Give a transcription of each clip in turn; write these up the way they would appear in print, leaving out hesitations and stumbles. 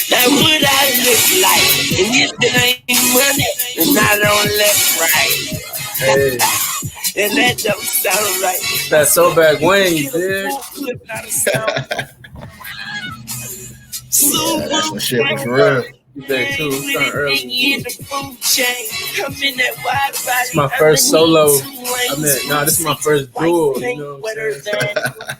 Now what I look like, and if it ain't money, then I don't look right. Hey, And that don't sound right. that's so back when you did. Yeah, that's some shit for real. You did too. Starting early. In the food chain. I'm in that wide body. It's my first solo. This is my first duel. You know what I'm saying? I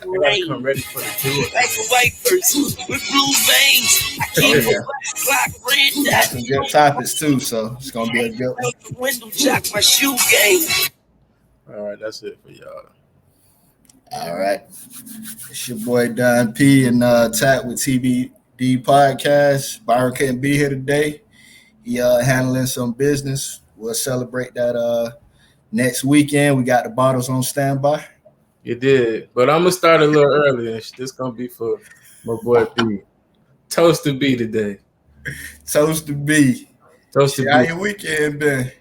gotta come ready for the duel. Like a white person with blue veins. I keep a clock red dot. Some good topics too, so it's gonna be a good one. The window jock my shoe game. All right, that's it for y'all. All right. It's your boy Don P and Tat with TBD Podcast. Byron couldn't be here today. He handling some business. We'll celebrate that next weekend. We got the bottles on standby. You did. But I'm gonna start a little earlier. This gonna be for my boy B. Toast to B today. Toast to B. Toast to B. How your weekend been?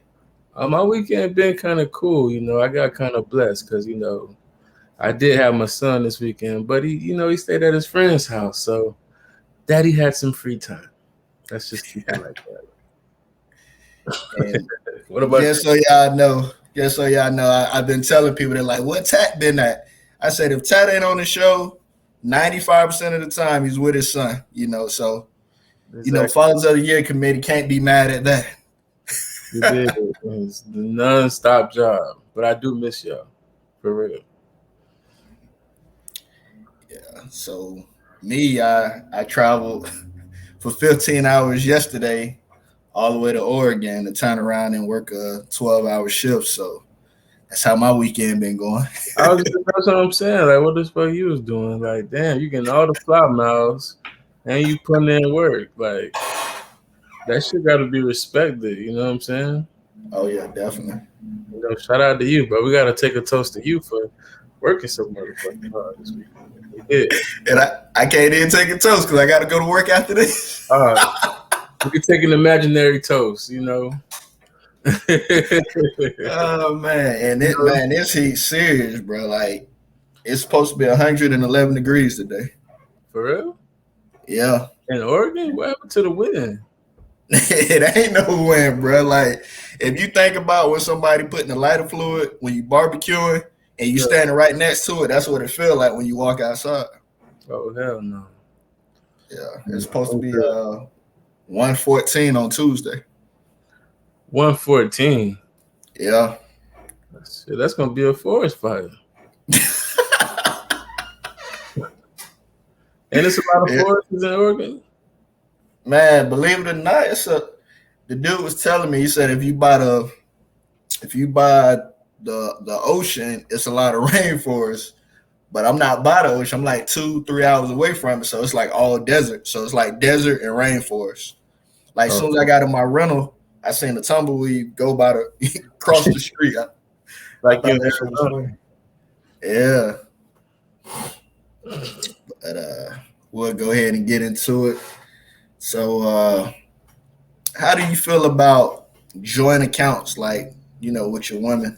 My weekend been kind of cool. You know, I got kind of blessed because, you know, I did have my son this weekend, but he stayed at his friend's house. So Daddy had some free time. Let's just keep it like that. What about Just so y'all know, I've been telling people, they're like, what Tat been at? I said, if Tat ain't on the show, 95% of the time he's with his son, you know. So, exactly. Fathers of the Year committee can't be mad at that. You did. It's the non-stop job. But I do miss y'all. For real. Yeah. So me, I traveled for 15 hours yesterday all the way to Oregon to turn around and work a 12-hour shift. So that's how my weekend been going. That's what I'm saying. Like, what the fuck you was doing? Like, damn, you getting all the fly miles and you putting in work. Like, that shit got to be respected. You know what I'm saying? Oh, yeah, definitely. You know, shout out to you, but we got to take a toast to you for working so motherfucking hard this week. And I can't even take a toast because I got to go to work after this. We can take an imaginary toast, you know. Oh, man. And this heat's serious, bro. Like, it's supposed to be 111 degrees today. For real? Yeah. In Oregon? What happened to the wind? It ain't no wind, bro. Like, if you think about when somebody putting the lighter fluid when you barbecuing and you standing right next to it, that's what it feel like when you walk outside. Oh, hell no. Yeah, it's supposed to be 114 on Tuesday. 114? Yeah. That's going to be a forest fire. And it's a lot of forests in Oregon. Man, believe it or not, the dude was telling me, he said if you buy the ocean, it's a lot of rainforest. But I'm not by the ocean. I'm like 2-3 hours away from it. So it's like all desert. So it's like desert and rainforest. Like as soon as I got in my rental, I seen the tumbleweed go by across the street. Like you yeah. But we'll go ahead and get into it. So how do you feel about joint accounts, like, with your women?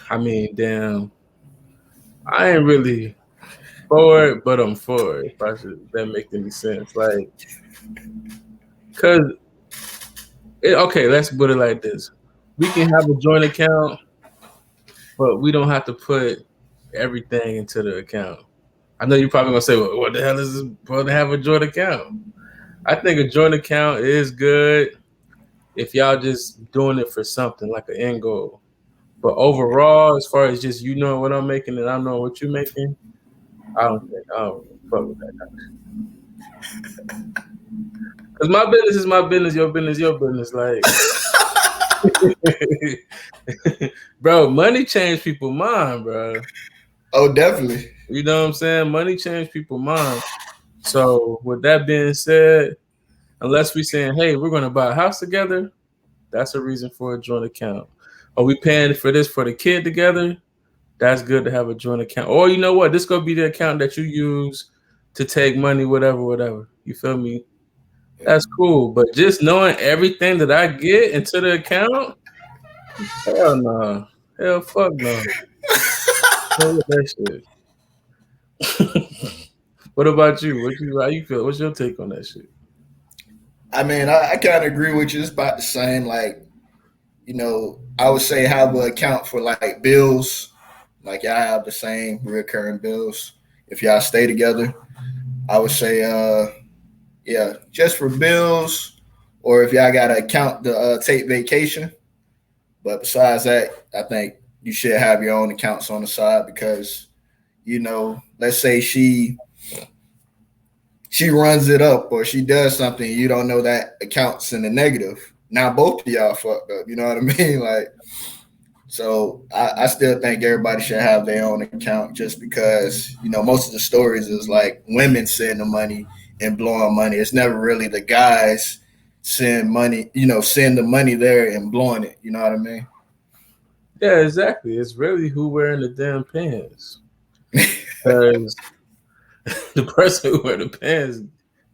I mean, damn. I ain't really for it, but I'm for it. If that make any sense. Like, okay, let's put it like this. We can have a joint account, but we don't have to put everything into the account. I know you're probably going to say, well, what the hell is this supposed to have a joint account? I think a joint account is good if y'all just doing it for something, like an end goal. But overall, as far as just you know what I'm making and I know what you're making, I don't fuck with that kind of shit. Because my business is my business, your business, your business. Like, bro, money changed people's mind, bro. Oh, definitely. You know what I'm saying? Money changed people's mind. So with that being said, unless we saying, hey, we're going to buy a house together, that's a reason for a joint account. Are we paying for this for the kid together? That's good to have a joint account. Or you know what? This going to be the account that you use to take money, whatever. You feel me? That's cool. But just knowing everything that I get into the account, hell no. Hell fuck no. That shit. What about you? How you feel? What's your take on that shit? I mean, I kind of agree with you. It's about the same. Like, I would say have an account for like bills. Like y'all have the same recurring bills. If y'all stay together, I would say, yeah, just for bills, or if y'all got an account to take vacation. But besides that, I think you should have your own accounts on the side because, let's say she runs it up or she does something, you don't know that accounts in the negative. Now both of y'all fucked up. You know what I mean? Like, so I still think everybody should have their own account just because, most of the stories is like women send the money and blowing money. It's never really the guys send money, send the money there and blowing it. You know what I mean? Yeah, exactly. It's really who wearing the damn pants. Because the person who wear the pants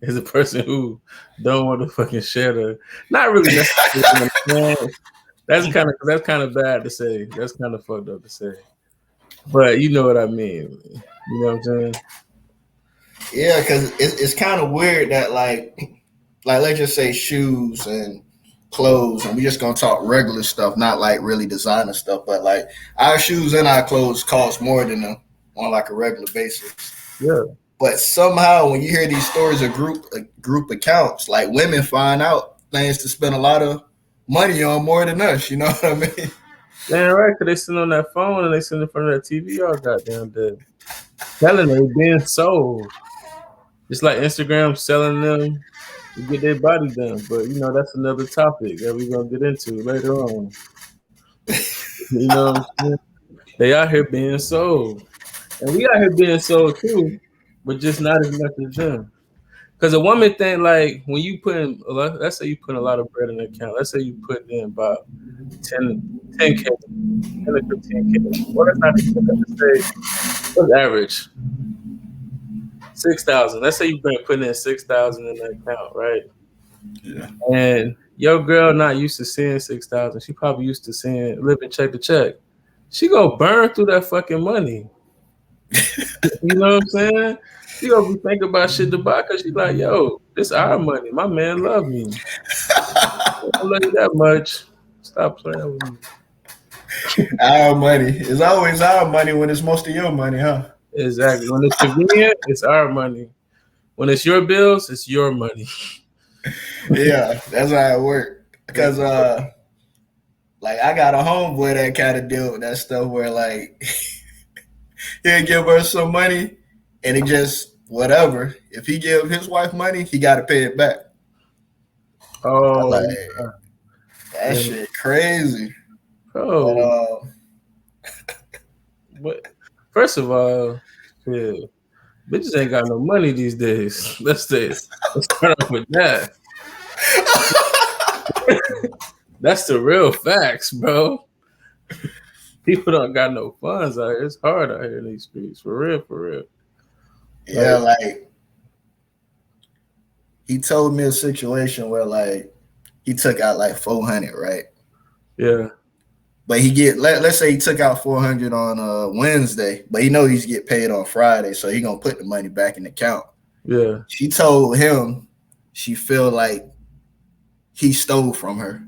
is the person who don't want to fucking share the. Not really necessarily. That's kind of bad to say. That's kind of fucked up to say. But you know what I mean. You know what I'm saying? Yeah, because it's kind of weird that like let's just say shoes and clothes, and we just gonna talk regular stuff, not like really designer stuff, but like our shoes and our clothes cost more than them on like a regular basis. Yeah. But somehow, when you hear these stories of group accounts, like women find out things to spend a lot of money on more than us. You know what I mean? Damn right, because they sitting on that phone and they sitting in front of that TV all goddamn day. Telling them they being sold. It's like Instagram selling them to get their body done. But that's another topic that we're gonna get into later on. You know what I'm saying? They out here being sold. And we out here being sold too, but just not as much as them. Because a woman thing, like when you put in, let's say you put a lot of bread in an account. Let's say you put in about 10, 10K, 10 to 15K. Well, that's not even, let's say, what's average? 6,000. Let's say you've been putting in 6,000 in that account, right? Yeah. And your girl not used to seeing 6,000. She probably used to seeing living check to check. She gonna burn through that fucking money. You know what I'm saying? She gonna be thinking about shit to buy because she like, yo, this our money. My man love me. I don't love you that much. Stop playing with me. Our money. It's always our money when it's most of your money, huh? Exactly. When it's convenient, it's our money. When it's your bills, it's your money. Yeah, that's how it works. Because like I got a homeboy that kind of deal with that stuff where like he'll give her some money and it just whatever. If he give his wife money, he got to pay it back. I'm Oh, like, that yeah. shit crazy. But Bro, what? First of all, yeah, bitches ain't got no money these days. Let's start off with that. That's the real facts, bro. People don't got no funds out here. It's hard out here in these streets, for real, for real. yeah, Like, like he told me a situation where like he took out like 400, right? yeah, But he get let's say he took out 400 on Wednesday, but he know he's get paid on Friday, so he gonna put the money back in the account. yeah. She told him she feel like he stole from her.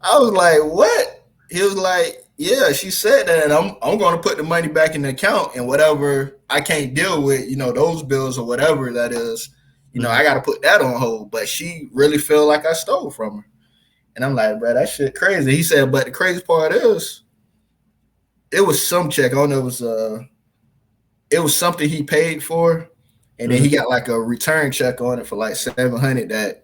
I was like, what? He was like, yeah, she said that, and I'm going to put the money back in the account, and whatever I can't deal with, those bills or whatever that is, I got to put that on hold. But she really feel like I stole from her, and I'm like, bro, that shit crazy. He said, but the crazy part is, it was some check. I don't know, it was something he paid for, and then he got like a return check on it for like 700. That,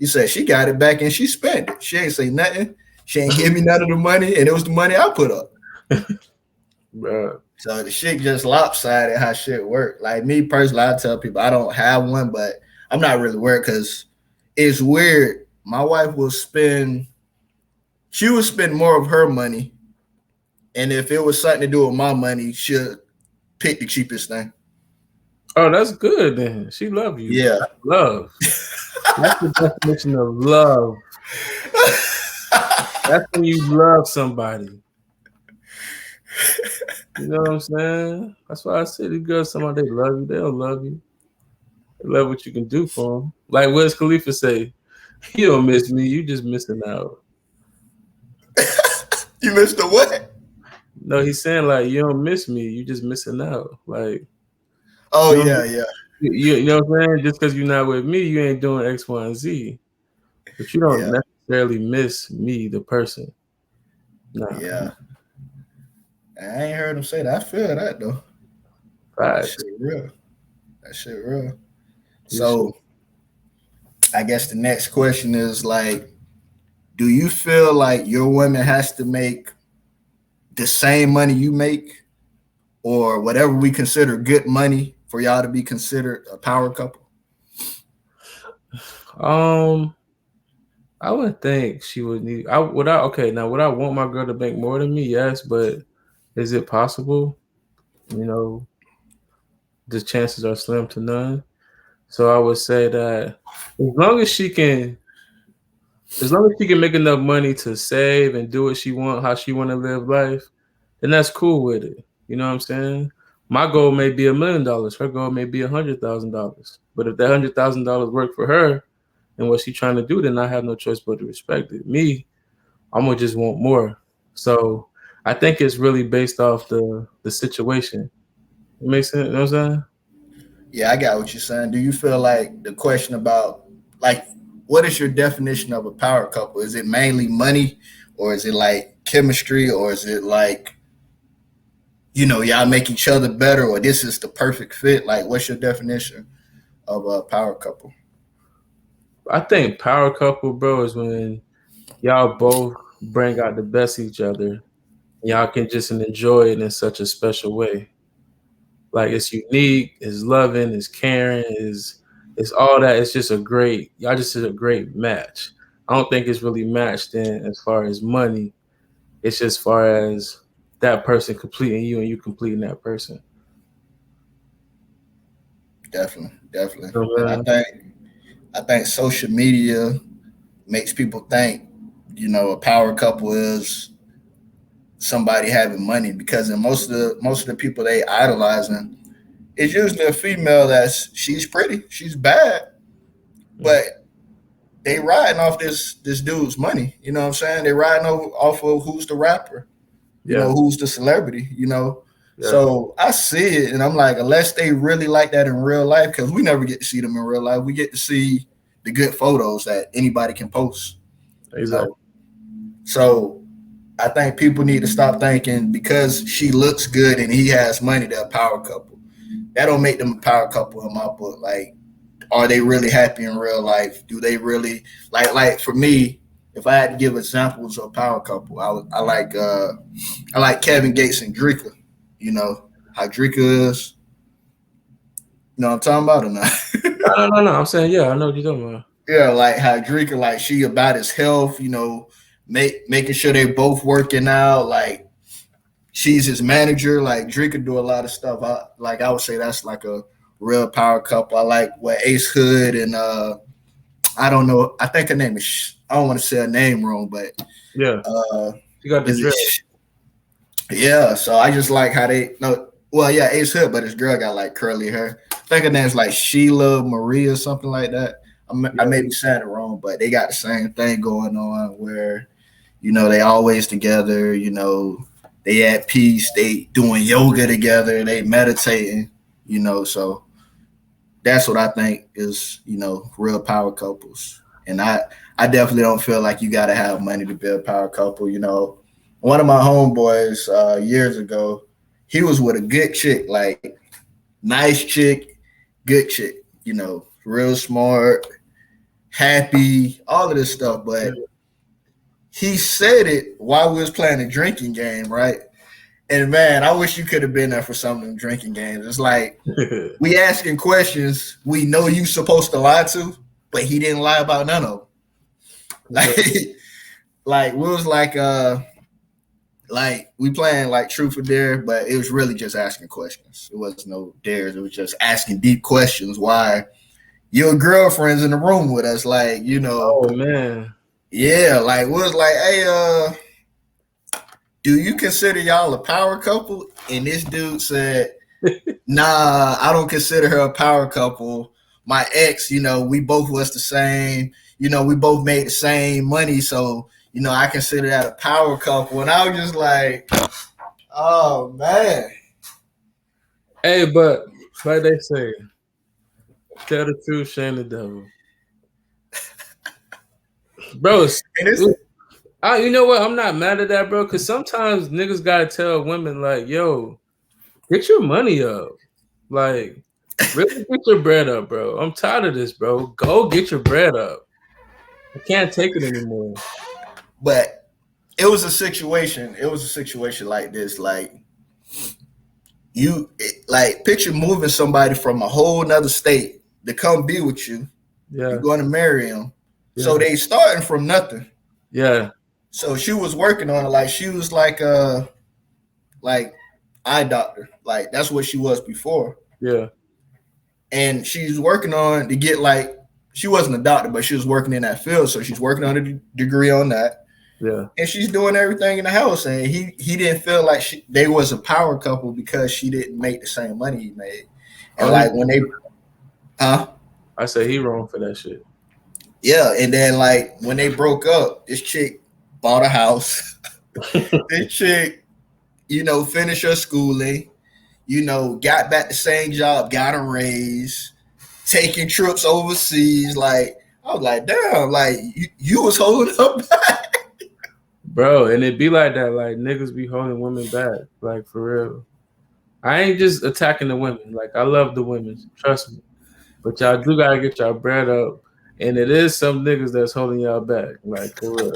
he said she got it back and she spent it. She ain't say nothing. She ain't give me none of the money, and it was the money I put up. Bro. So the shit just lopsided how shit work. Like me personally, I tell people I don't have one, but I'm not really worried because it's weird. My wife she would spend more of her money, and if it was something to do with my money, she'll pick the cheapest thing. Oh, that's good then. She love you. Yeah. That's love. That's the definition of love. That's when you love somebody. You know what I'm saying? That's why I said these girls, somebody they love you, they don't love you. They love what you can do for them. Like Wiz Khalifa say, you don't miss me, you just missing out. You missed the what? No, he's saying like you don't miss me, you just missing out. Like Oh you don't, yeah, yeah, you know what I'm saying? Just because you're not with me, you ain't doing X, Y, and Z. But you don't yeah, necessarily miss me, the person. Nah, yeah. I ain't heard him say that. I feel that though. That facts. shit real. That shit real. This shit. So I guess the next question is like, do you feel like your woman has to make the same money you make, or whatever we consider good money for y'all to be considered a power couple? Um, I would think she would need. I would. I okay. Now, would I want my girl to make more than me? Yes, but is it possible? You know, the chances are slim to none. So I would say that as long as she can, as long as she can make enough money to save and do what she want, how she want to live life, then that's cool with it. You know what I'm saying? My goal may be $1 million. Her goal may be $100,000. But if that $100,000 work for her and what she's trying to do, then I have no choice but to respect it. Me, I'm gonna just want more. So I think it's really based off the situation. It makes sense. You know what I'm saying? Yeah, I got what you're saying. Do you feel like the question about like what is your definition of a power couple? Is it mainly money, or is it like chemistry, or is it like y'all make each other better, or this is the perfect fit? Like, what's your definition of a power couple? I think power couple, bro, is when y'all both bring out the best of each other. Y'all can just enjoy it in such a special way. Like it's unique, it's loving, it's caring, it's all that. It's just a great y'all just is a great match. I don't think it's really matched in as far as money. It's just far as that person completing you and you completing that person. Definitely, definitely. You know what And I'm I think social media makes people think, a power couple is somebody having money, because in most of the people they idolizing, it's usually a female she's pretty, she's bad, saying? but they riding off this dude's money. You know what I'm saying? They riding off of who's the rapper, Yeah, who's the celebrity. yeah, So I see it, and I'm like, unless they really like that in real life, because we never get to see them in real life. We get to see the good photos that anybody can post. You exactly. know, so I think people need to stop thinking because she looks good and he has money, they're a power couple. That don't make them a power couple in my book. Like, are they really happy in real life? Do they really like for me? If I had to give examples of power couple, I like Kevin Gates and Drika. You know how Drika is. You know what I'm talking about or not? No. I'm saying yeah, I know what you're talking about. Yeah, like how Drika, like she about his health. Making sure they both working out. Like she's his manager. Like Drake could do a lot of stuff. I would say that's like a real power couple. I like what Ace Hood and I don't know. I think her name is. I don't want to say her name wrong, but Yeah, uh, she got the is it? drill. Yeah. So I just like how they no. Well, yeah, Ace Hood, but his girl got like curly hair. I think her name's like Sheila Marie or something like that. I Yeah, may be saying it wrong, but they got the same thing going on where they always together. They at peace. They doing yoga together. They meditating. So that's what I think is real power couples. And I definitely don't feel like you got to have money to build a power couple. One of my homeboys years ago, he was with a good chick, like nice chick, good chick. Real smart, happy, all of this stuff, but he said it while we was playing a drinking game, right? And man, I wish you could have been there for some of them drinking games. It's like yeah. we asking questions we know you supposed to lie to, but he didn't lie about none of them. Like, like we was like we playing like truth or dare, but it was really just asking questions. It was no dares. It was just asking deep questions. Why your girlfriend's in the room with us? Oh man. Yeah, like we was like, hey, do you consider y'all a power couple? And this dude said, nah, I don't consider her a power couple. My ex, we both was the same. We both made the same money, so I consider that a power couple. And I was just like, oh man. Hey, but like they say, tell the truth, shame the devil, bro. And it's You know what? I'm not mad at that, bro. Because sometimes niggas gotta tell women like, "Yo, get your money up. Like, really get your bread up, bro. I'm tired of this, bro. Go get your bread up. I can't take it anymore." but it was a situation. It was a situation like this. Like like picture moving somebody from a whole nother state to come be with you. You're Yeah, going to marry him. So yeah, they starting from nothing. yeah, So she was working on it. Like she was like eye doctor. Like that's what she was before. yeah, And she's working on to get like she wasn't a doctor, but she was working in that field. So she's working on a degree on that. yeah. And she's doing everything in the house. And he didn't feel like they was a power couple because she didn't make the same money he made. And Oh, like when they I say he wrong for that shit. yeah, and then like when they broke up, this chick bought a house. This chick, finished her schooling, got back the same job, got a raise, taking trips overseas. Like I was like, damn, like you was holding up back. Bro, and it be like that. Like niggas be holding women back. Like for real. I ain't just attacking the women. Like I love the women. Trust me. But y'all do gotta get y'all bread up. And it is some niggas that's holding y'all back. Like for real.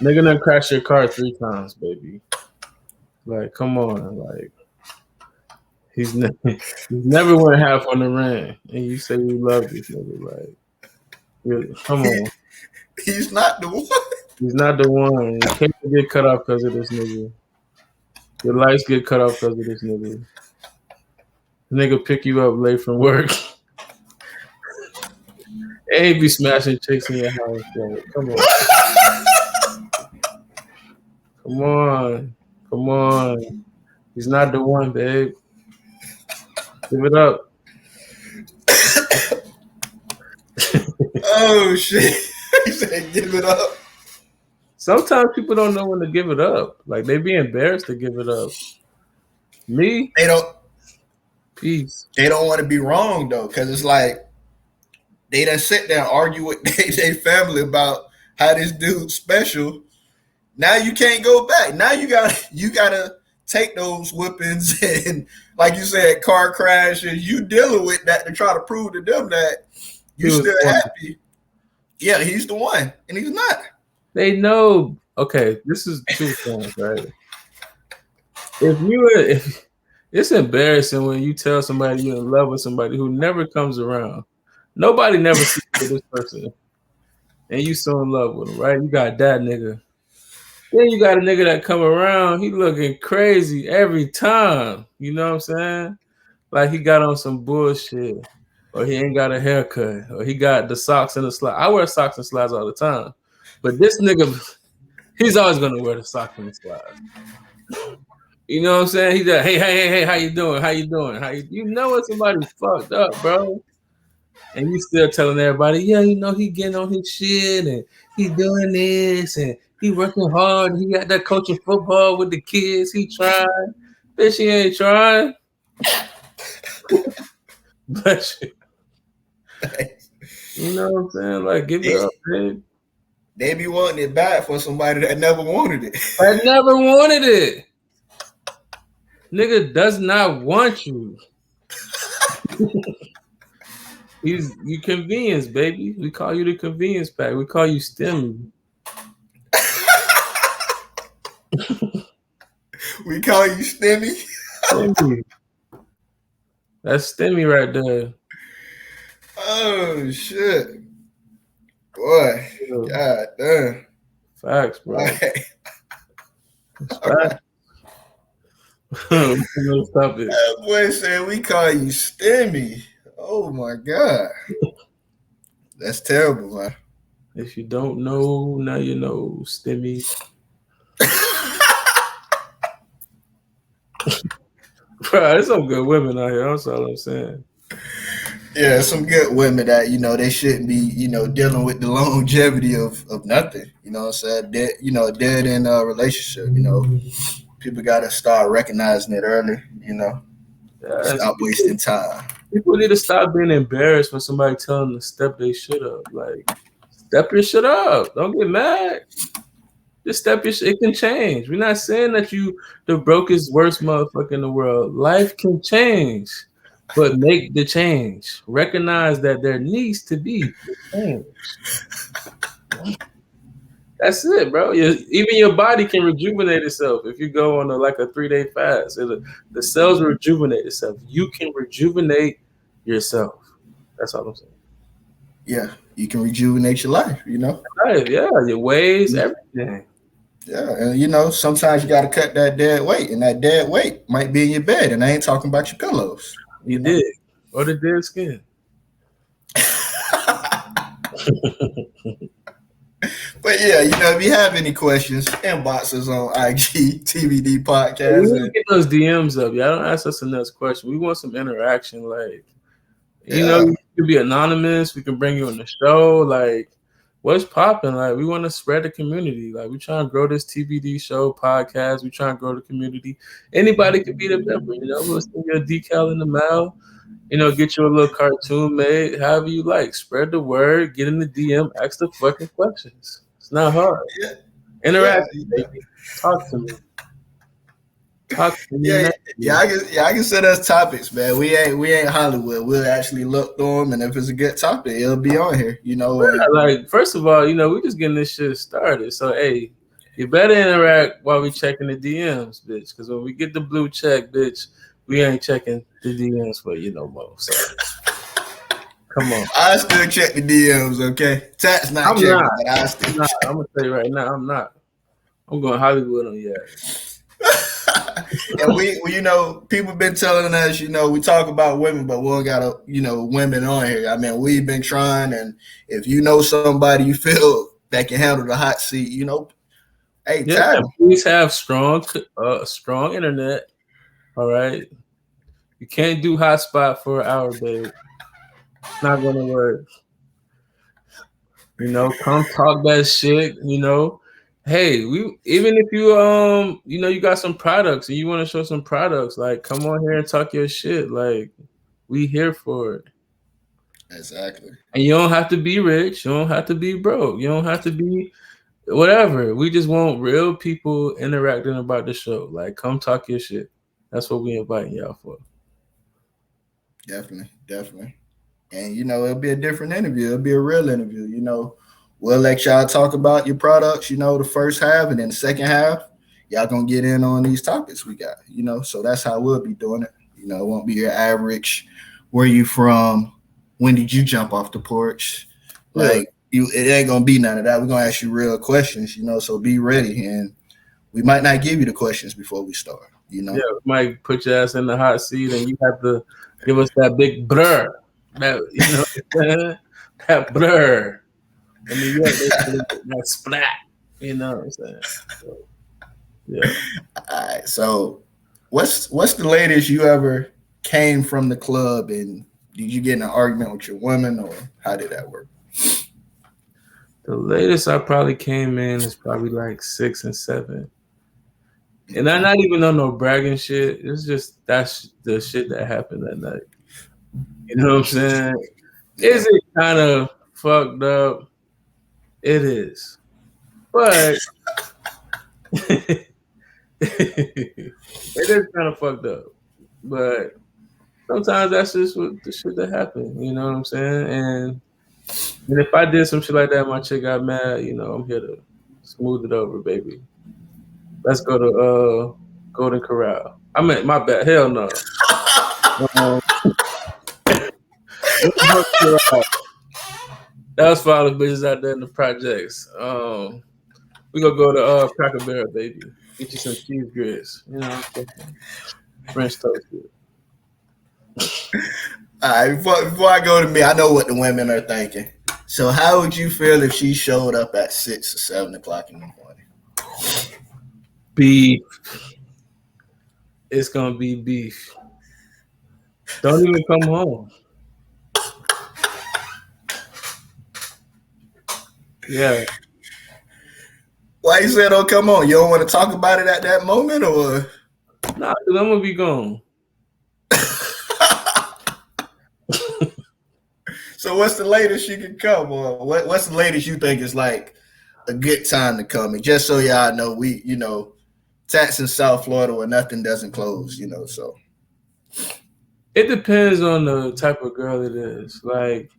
Nigga done crash your car 3 times, baby. Like, come on. Like he's never went half on the rent. And you say you love this nigga. Like, come on. He's not the one. He's not the one. You can't get cut off because of this nigga. Your lights get cut off because of this nigga. Nigga pick you up late from work. And he be smashing chicks in your house. Like, come on. Come on. Come on. He's not the one, babe. Give it up. Oh shit. He said give it up. Sometimes people don't know when to give it up. Like they be embarrassed to give it up. Me, They don't peace. they don't want to be wrong though, because it's like they done sit there and argue with their family about how this dude's special. Now you can't go back. Now you gotta take those whippings and like you said, car crashes. You dealing with that to try to prove to them that you still happy. Yeah, he's the one, and he's not. They know. Okay, this is 2 things, right? If it's embarrassing when you tell somebody you're in love with somebody who never comes around. Nobody never sees this person, and you so in love with him, right? You got that nigga. Then you got a nigga that come around. He looking crazy every time. You know what I'm saying? Like he got on some bullshit, or he ain't got a haircut, or he got the socks and the slides. I wear socks and slides all the time, but this nigga, he's always gonna wear the socks and the slides. You know what I'm saying? He's like, hey, how you doing? How you doing? You know when somebody fucked up, bro? And you still telling everybody, yeah, he getting on his shit and he doing this and he working hard. And he got that coaching football with the kids. He trying. Bitch, he ain't trying. But you know what I'm saying? Like, give it up, man. They be wanting it back for somebody that never wanted it. I never wanted it. Nigga does not want you. You convenience, baby. We call you the convenience pack. We call you STEMI. We call you STEMI. STEMI. That's STEMI right there. Oh shit, boy! Yeah. God damn. Facts, bro. Right. Facts. Stop it. That boy said we call you STEMI. Oh my god, that's terrible, man. If you don't know, now you know. STEMI. Bro, there's some good women out here. That's all I'm saying. Yeah, some good women that they shouldn't be dealing with the longevity of nothing. You know what I'm saying? Dead, a dead end relationship. People got to start recognizing it early. Yeah, and Stop wasting time. people need to stop being embarrassed when somebody tell them to step their shit up. Like, step your shit up. Don't get mad. Just step your shit. It can change. We're not saying that you the brokest, worst motherfucker in the world. Life can change, but make the change. Recognize that there needs to be a change. That's it, bro. Even your body can rejuvenate itself if you go on like a 3-day fast. The cells rejuvenate itself. You can rejuvenate yourself. That's all I'm saying. Yeah, you can rejuvenate your life. Right, yeah, your ways, everything. Yeah, and sometimes you got to cut that dead weight, and that dead weight might be in your bed, and I ain't talking about your pillows. You did. Or the dead skin. But yeah, if you have any questions, inbox us on IG TVD We podcast. need to get those DMs up. Y'all don't ask us the next question. We want some interaction. Like, Yeah, you can be anonymous. We can bring you on the show. Like, what's popping? Like, we want to spread the community. Like, we trying to grow this TBD show podcast. We trying to grow the community. Anybody could be the member. We'll send you a decal in the mail. Get you a little cartoon made. However you like. Spread the word. Get in the DM. Ask the fucking questions. It's not hard. yeah, Interact, yeah, baby. Talk to me. Talk to me. yeah, Nicely. I can send us topics, man. We ain't Hollywood. We'll actually look through them, and if it's a good topic, it'll be on here. Yeah, like, first of all, we just getting this shit started. So, hey, you better interact while we checking the DMs, bitch. Because when we get the blue check, bitch, we ain't checking the DMs for you no more. So, come on. I still check the DMs, okay? Tat's not I'm checking, not. but I still I'm not. check. I'm gonna tell you right now, I'm not. I'm going Hollywood on your ass. And we people been telling us, we talk about women, but we don't got women on here. I mean, we've been trying, and if you know somebody you feel that can handle the hot seat, hey, Yeah, tag them. please have strong internet. All right. You can't do hotspot for an hour, babe. It's not gonna work. Come talk that shit. Hey, we even if you got some products and you want to show some products, like come on here and talk your shit. Like we here for it. Exactly. And you don't have to be rich. You don't have to be broke. You don't have to be whatever. We just want real people interacting about the show. Like come talk your shit. That's what we inviting y'all for. Definitely. And it'll be a different interview. It'll be a real interview. We'll let y'all talk about your products, the first half, and then the second half, y'all gonna get in on these topics we got, So that's how we'll be doing it. It won't be your average. Where you from? When did you jump off the porch? Like it ain't gonna be none of that. We're gonna ask you real questions, So be ready, and we might not give you the questions before we start. Yeah, we might put your ass in the hot seat, and you have to give us that big blur. That that blur. In New York, they call it that splat. You know what I'm saying? So, yeah. All right. So, what's the latest you ever came from the club, and did you get in an argument with your woman, or how did that work? The latest I probably came in is probably like 6 and 7. And I'm not even on no bragging shit. It's just that's the shit that happened that night. You know what I'm saying? Is it kind of fucked up? It is. But it is kind of fucked up. But sometimes that's just what the shit that happened. You know what I'm saying? And if I did some shit like that, my chick got mad. I'm here to smooth it over, baby. Let's go to Golden Corral. I mean, my bad. Hell no. That was for all the bitches out there in the projects. We gonna go to Cracker Barrel, baby. Get you some cheese grits. French toast. All right, before I go to me, I know what the women are thinking. So, how would you feel if she showed up at 6 or 7 o'clock in the morning? Beef. it's gonna be beef. Don't even come home. Yeah. Why you say don't come on? You don't want to talk about it at that moment, or? Nah, dude, I'm gonna be gone. So what's the latest you can come, or what's the latest you think is like a good time to come? And just so y'all know, we tax in South Florida where nothing doesn't close, so It depends on the type of girl it is. Like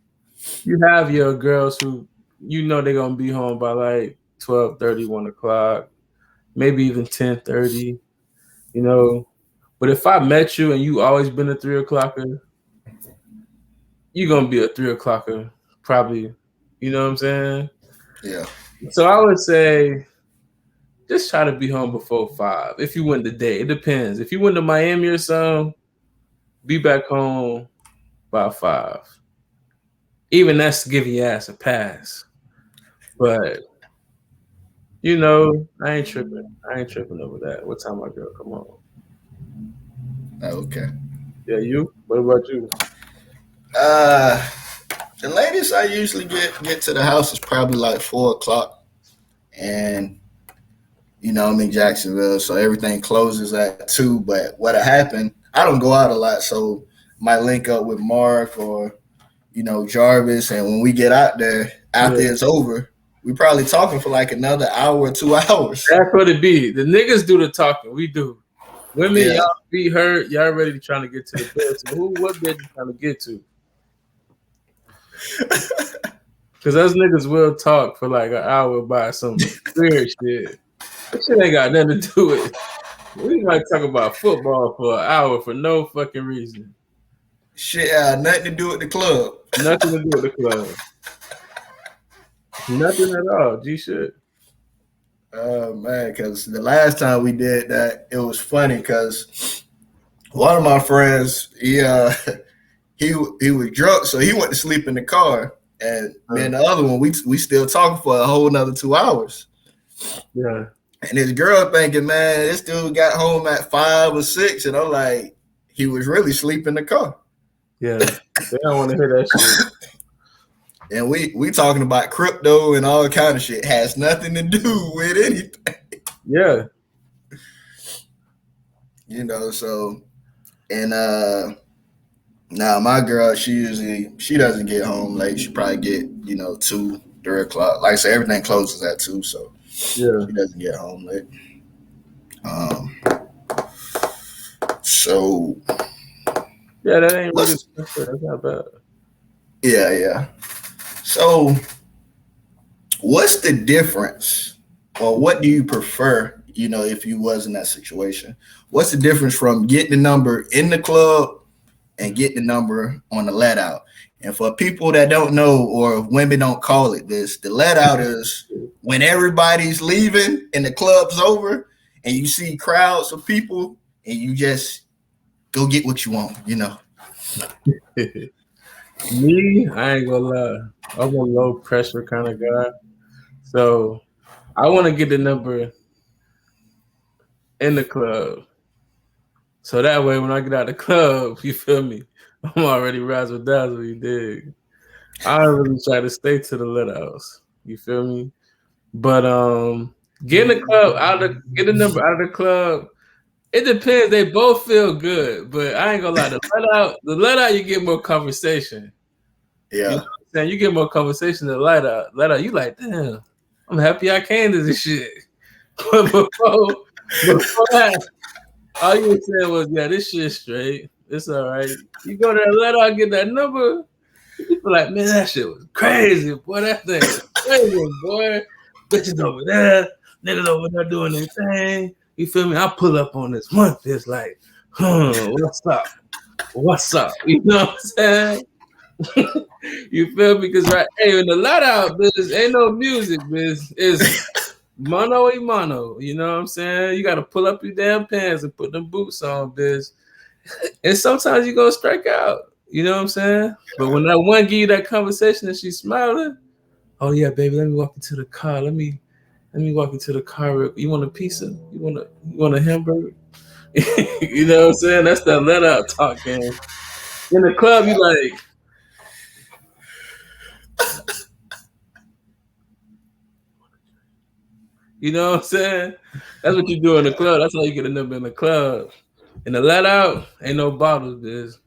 you have your girls who they're gonna be home by like 12:30, 1 o'clock, maybe even 10:30, you know. But if I met you and you always been a 3 o'clocker, you're gonna be a 3 o'clocker, probably. You know what I'm saying? yeah. So I would say just try to be home before 5. If you went today, it depends. If you went to Miami or something, be back home by 5. Even that's giving your ass a pass. But I ain't tripping. I ain't tripping over that. What time my girl come home? Okay. Yeah, you? What about you? Uh, the latest I usually get to the house is probably like 4 o'clock, and I'm in Jacksonville, so everything closes at 2. But what happened? I don't go out a lot, so might link up with Mark or Jarvis, and when we get out there after it's over, we probably talking for like another hour or 2 hours. That's what it be. The niggas do the talking. We do. Women, Yeah. y'all be hurt. Y'all ready trying to get to the bed. So what bed you trying to get to? Because those niggas will talk for like an hour about some weird shit. That shit ain't got nothing to do with it. We might talk about football for an hour for no fucking reason. Shit, nothing to do with the club. Nothing to do with the club. Nothing at all. G shit. Oh man, because the last time we did that, it was funny because one of my friends, he was drunk, so he went to sleep in the car, and me and the other one, we still talking for a whole another 2 hours. Yeah. And his girl thinking, man, this dude got home at 5 or 6, and I'm like, he was really sleeping in the car. Yeah, they don't want to hear that shit. And we talking about crypto and all kind of shit. Has nothing to do with anything. Yeah. So and now my girl, she doesn't get home late. She probably get 2, 3 o'clock. Like I said, everything closes at 2, so Yeah. she doesn't get home late. So Yeah, that ain't really that's not bad. Yeah. So what's the difference, or what do you prefer, if you was in that situation? What's the difference from getting the number in the club and getting the number on the let out? And for people that don't know, or women don't call it this, the let out is when everybody's leaving and the club's over and you see crowds of people and you just go get what you want, Me, I ain't gonna lie. I'm a low pressure kind of guy. So I want to get the number in the club. So that way when I get out the club, you feel me? I'm already razzle dazzle, you dig? I don't really try to stay to the let outs. You feel me? But get the number out of the club. It depends. They both feel good, but I ain't gonna lie. The let out, you get more conversation. Yeah. You know what I'm saying? You get more conversation than let out. Let out, you like, damn, I'm happy I came to this shit. But before that, all you were saying was, yeah, this shit straight. It's all right. You go there, let out, get that number. You feel like, man, that shit was crazy, boy. That thing was crazy, boy. Bitches over there, niggas over there doing their thing. You feel me? I pull up on this month. It's like, what's up? What's up? You know what I'm saying? You feel me? Because hey, in the let out, bitch, ain't no music, bitch. It's mono y mono. You know what I'm saying? You got to pull up your damn pants and put them boots on, bitch. And sometimes you gonna strike out. You know what I'm saying? But when that one give you that conversation and she's smiling, oh yeah, baby, let me walk into the car. Let me walk into the car. You want a pizza? You want a hamburger? You know what I'm saying? That's that let out talk game. In the club, you like, you know what I'm saying? That's what you do in the club. That's how you get a number in the club. In the let out, ain't no bottles, biz.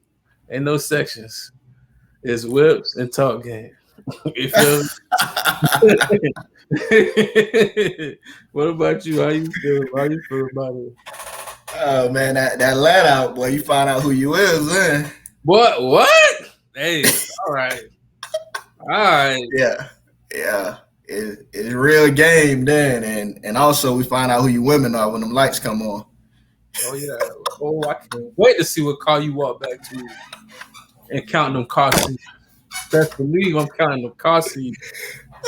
Ain't no sections. It's whips and talk game. You feel me? What about you? How you feel? How you feel about it? Oh man, that let out, boy, you find out who you is, then. What? What? Hey, all right. All right. Yeah, yeah. It's real game then, and also we find out who you women are when them lights come on. Oh yeah. Oh, I can't wait to see what car you walk back to and counting them car seats. Best believe I'm counting them car seats.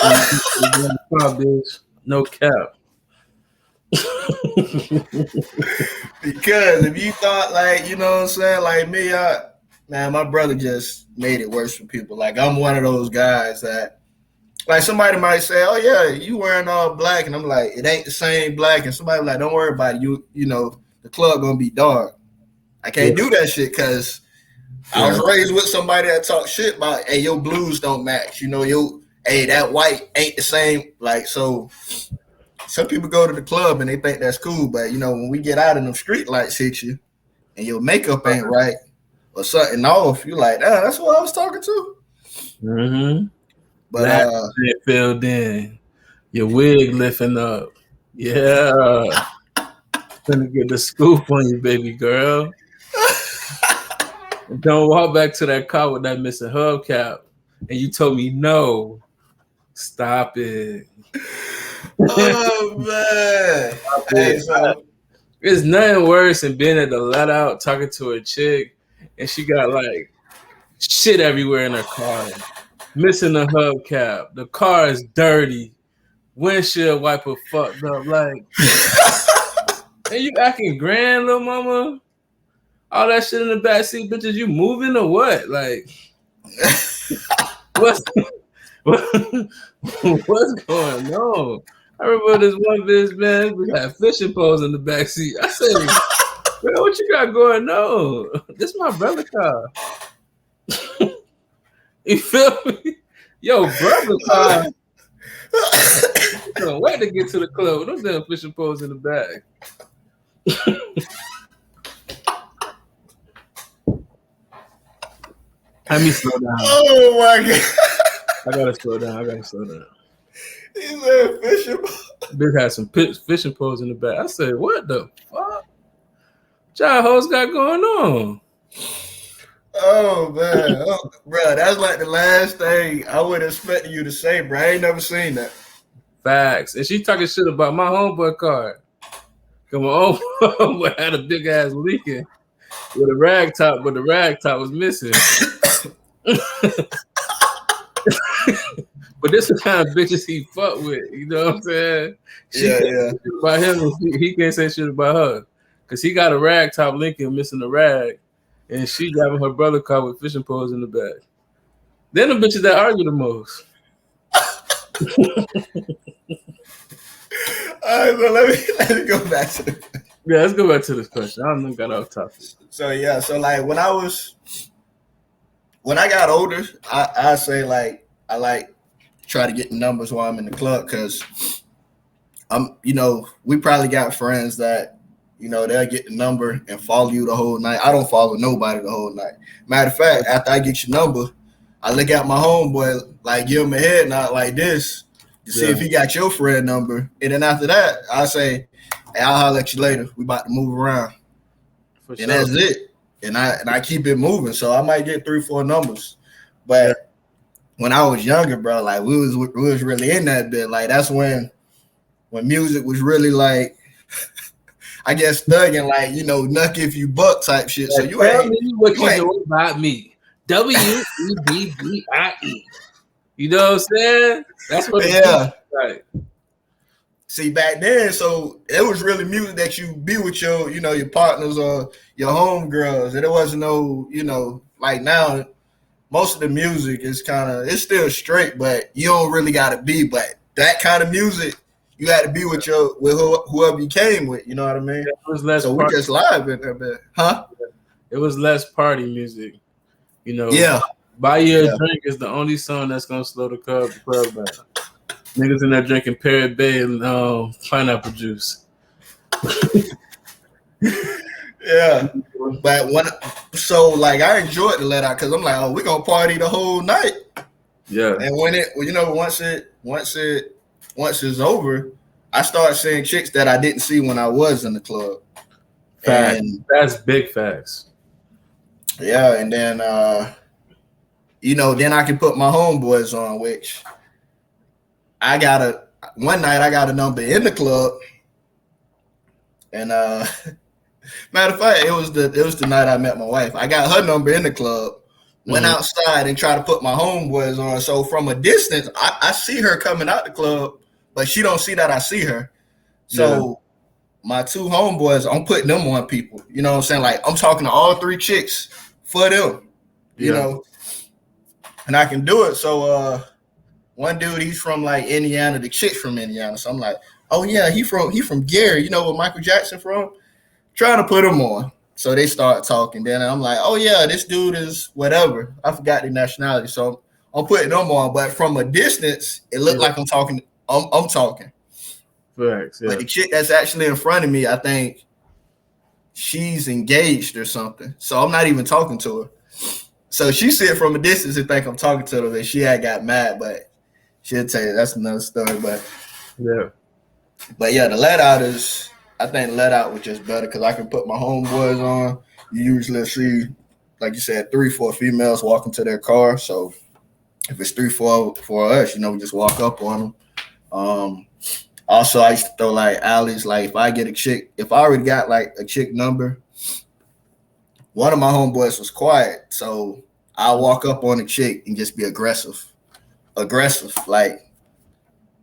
When you get in the car, bitch. No cap. Because if you thought like, you know what I'm saying, like me, man, my brother just made it worse for people. Like I'm one of those guys that like somebody might say, "Oh yeah, you wearing all black," and I'm like, "It ain't the same black." And somebody like, "Don't worry about it. You know, the club gonna be dark." I Yeah. can't do that shit because I was raised with somebody that talk shit about, "Hey, your blues don't match." You know, hey, that white ain't the same. Like so, some people go to the club and they think that's cool, but you know, when we get out and them street lights hit you and your makeup ain't right or something off, you like, that's what I was talking to. Mm-hmm. But Black shit filled in. Your wig lifting up. Yeah. Gonna get the scoop on you, baby girl. And don't walk back to that car with that missing hubcap. And you told me no. Stop it. oh man, hey, so There's nothing worse than being at the let out talking to a chick and she got like shit everywhere in her car. Missing the hubcap. The car is dirty. Windshield wiper fucked up. Like, and you acting grand, little mama? All that shit in the backseat, bitches, you moving or what? Like, what's what's going on? I remember this one bitch, man, we had fishing poles in the backseat. I said, girl, what you got going on? This my brother car. You feel me? Yo, brother car. Can't wait to get to the club. Those damn fishing poles in the back. Let me slow down. oh my god, I gotta slow down. I gotta slow down. he said fishing. Bitch had some fishing poles in the back. I said, what the fuck? Y'all hoes got going on? Oh man, bro, that's like the last thing I would expect you to say, bro. I ain't never seen that. Facts. And she talking shit about my homeboy car. Come on, homeboy had a big ass leaking with a rag top, but the rag top was missing. But this is the kind of bitches he fuck with. You know what I'm saying? She Yeah, can't yeah. say shit about him, and he can't say shit about her. Cause he got a rag top Lincoln missing the rag, and she driving her brother car with fishing poles in the back. Then the bitches that argue the most. All right, so let me go back to the. Yeah, let's go back to this question. I don't know, got off topic. So yeah, so like when I got older, I say like I like try to get the numbers while I'm in the club because we probably got friends that they'll get the number and follow you the whole night. I don't follow nobody the whole night. Matter of fact, after I get your number, I look at my homeboy, like give him a head nod like this to see if he got your friend number, and then after that, I say, "Hey, I'll holler at you later. We about to move around." For and sure. that's it. And I keep it moving. So I might get 3-4 numbers. But when I was younger, bro, like we was really in that bit. Like that's when music was really like, I guess thugging, like nuck if you buck type shit. So you tell ain't me what you know about me. WEBBIE. You know what I'm saying? That's what right. See, back then, so it was really music that you be with your, your partners or your homegirls. And it wasn't no, like now, most of the music is it's still straight, but you don't really got to be. But that kind of music, you had to be with whoever you came with. You know what I mean? It was less So we party. just live in there, man. Huh? It was less party music. You know, Yeah. Buy You a Yeah. Drink is the only song that's gonna slow the club down. Niggas in there drinking Parrot Bay and pineapple juice. Yeah. But like I enjoyed the let out because I'm like, oh, we're gonna party the whole night. Yeah. And once it's over, I start seeing chicks that I didn't see when I was in the club. Facts. And That's big facts. yeah, and then then I can put my homeboys on, which one night I got a number in the club. And matter of fact, it was the night I met my wife. I got her number in the club, went outside and tried to put my homeboys on. So from a distance, I see her coming out the club, but she don't see that I see her. So my two homeboys, I'm putting them on people. You know what I'm saying? Like I'm talking to all three chicks for them. You know, and I can do it. So one dude, he's from like Indiana, the chick's from Indiana. So I'm like, oh yeah, he from Gary, you know where Michael Jackson from? Trying to put him on. So they start talking. Then I'm like, oh yeah, this dude is whatever. I forgot the nationality. So I'm putting them on. But from a distance, it looked like I'm talking. I'm talking. Facts, yeah. But the chick that's actually in front of me, I think she's engaged or something. So I'm not even talking to her. So she see it from a distance and think I'm talking to her, and she had got mad, but she'll tell you that's another story. But yeah, the let out is, I think the let out was just better because I can put my homeboys on. You usually see, like you said, 3-4 females walking to their car. So if it's 3-4 for us, we just walk up on them. Also, I used to throw like alleys. Like if I get a chick, if I already got like a chick number, one of my homeboys was quiet, so I'll walk up on a chick and just be aggressive, like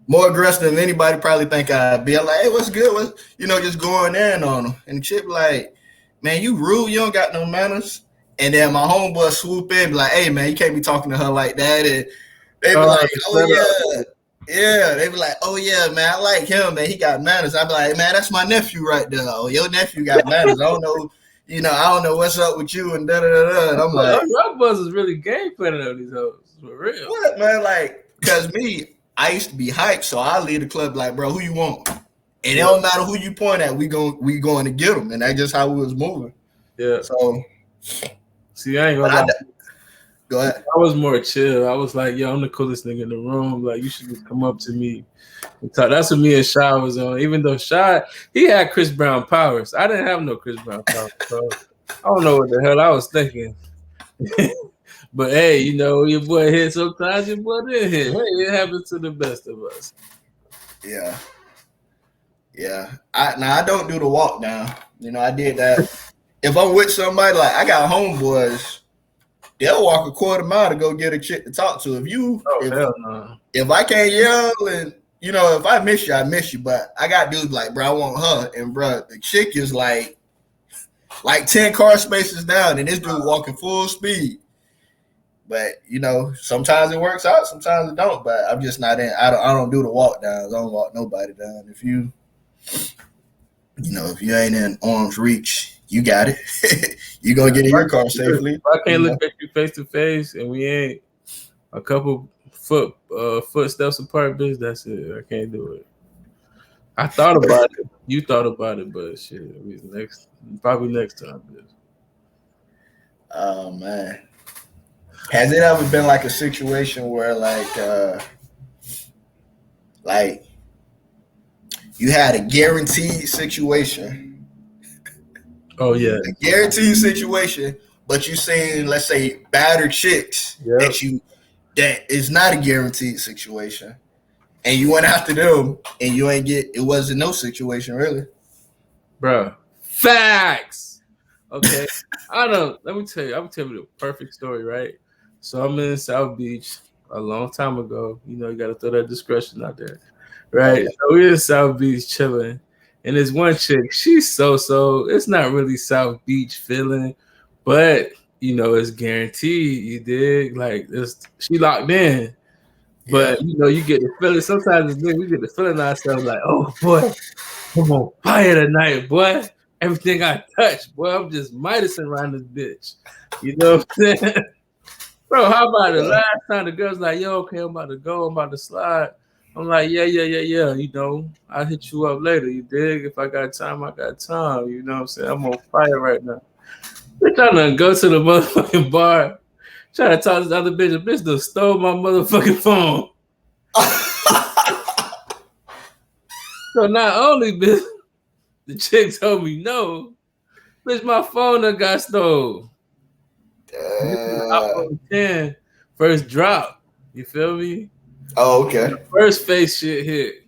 more aggressive than anybody probably think I'd be. I'm like, hey, what's good? Just going in on them. And the chick be like, man, you rude. You don't got no manners. And then my homeboy swoop in and be like, hey, man, you can't be talking to her like that. And they be like, oh, yeah. Yeah, they be like, oh, yeah, man, I like him, man. He got manners. I be like, man, that's my nephew right there. Oh, your nephew got manners. I don't know. I don't know what's up with you and da-da-da-da. And I'm like, y'all buzz is really game planning on these hoes. For real. What, man? Like, because I used to be hyped, so I leave the club like, bro, who you want? And it don't matter who you point at, we going to get them. And that's just how we was moving. Yeah. So, see, I ain't gonna lie. Go ahead. I was more chill. I was like, yo, I'm the coolest nigga in the room. Like, you should just come up to me and talk. That's what me and Shy was on. Even though Shy, he had Chris Brown powers. I didn't have no Chris Brown powers. So I don't know what the hell I was thinking. But hey, your boy hit sometimes, your boy didn't hit. Hey, it happens to the best of us. Yeah. Yeah. I don't do the walk down. I did that. If I'm with somebody, like I got homeboys, they'll walk a quarter mile to go get a chick to talk to. If I can't yell and if I miss you, I miss you. But I got dudes like, bro, I want her. And bro, the chick is like 10 car spaces down, and this dude walking full speed. But sometimes it works out, sometimes it don't. But I'm just not in. I don't do the walk downs. I don't walk nobody down. If you ain't in arm's reach, you got it. You gonna get in your car safely. If I can't look at you face to face, and we ain't a couple footsteps apart, bitch, that's it. I can't do it. I thought about it. You thought about it, but shit, probably next time, bitch. Oh man. Has it ever been like a situation where like you had a guaranteed situation? Oh yeah. A guaranteed situation, but you seen, let's say, battered chicks that is not a guaranteed situation. And you went after them and it wasn't no situation really. Bro. Facts. Okay. Let me tell you, I'm telling you the perfect story, right? So I'm in South Beach a long time ago. You got to throw that discretion out there. Right? Okay. So we're in South Beach chilling. And there's one chick, she's so, it's not really South Beach feeling, but, it's guaranteed, you dig? Like, she locked in. Yeah. But you know, you get the feeling. Sometimes as niggas, we get the feeling ourselves like, oh boy, I'm on fire tonight, boy. Everything I touch, boy, I'm just Midasing around this bitch. You know what I'm saying? Bro, how about the last time the girl's like, yo, okay, I'm about to go, I'm about to slide. I'm like, yeah. You know, I'll hit you up later. You dig? If I got time, I got time. You know what I'm saying? I'm on fire right now. Bitch, I done go to the motherfucking bar, try to talk to this other bitch. The bitch done stole my motherfucking phone. So not only bitch, the chick told me no, bitch, my phone done got stole. This is the iPhone 10 first drop. You feel me? Oh, okay. First face shit hit.